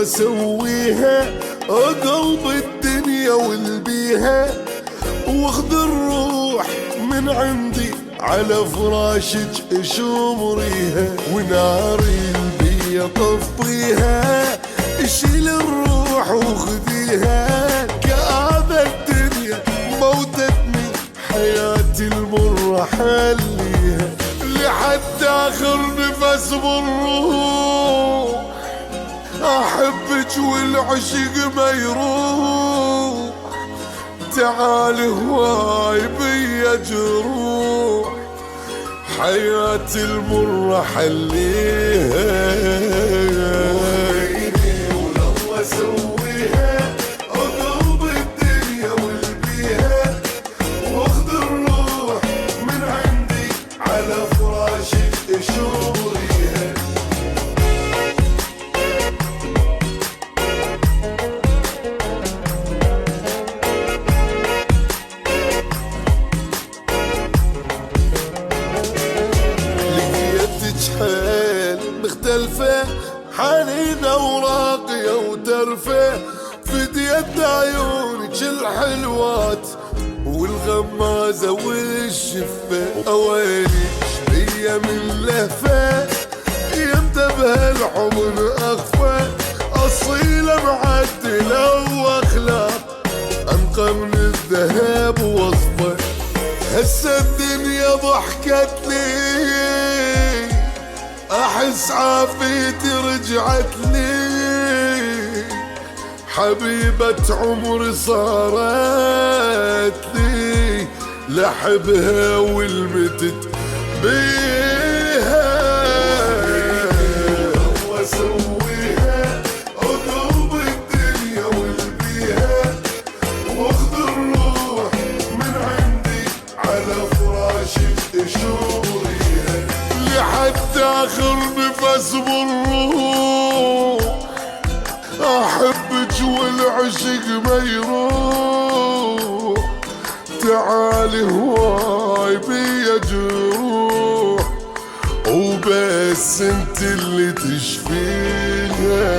واسويها قلب الدنيا والبيها، واخذ الروح من عندي على فراشك اشمريها، وناري البيا طفيها، شيل الروح وخذيها، كآبة الدنيا موتتني حياتي المرة حليها، لحد آخر نفس بالروح أحبك والعشق ما يروح، تعالي هواي بيا جروح، حياتي المرة حليها، ولو اسويها قلب الدنيا والبيها، واخذ الروح من عندي على فراشك اشوريها. حيل مختلفة حنينة وراقية وترفة، فديت عيونك الحلوات والغمازة والشفة، أويلك بيا من لهفة يمتى بهالحضن أخفى، أصيلة معدلة وأخلاق أنقى من الذهب وصفة، هسه الدنيا ضحكت لي أحس عافيتي رجعت لي، حبيبة عمري صارت لي، لحبها والمتت بيها، واسويها قلب الدنيا والبيها، واخذ الروح من عندي على فراشك اشوريها، لحد آخر نفس بالروح أحبك والعشق ما يروح، تعالي هواي بيا جروح، وبس انت اللي تشفيها.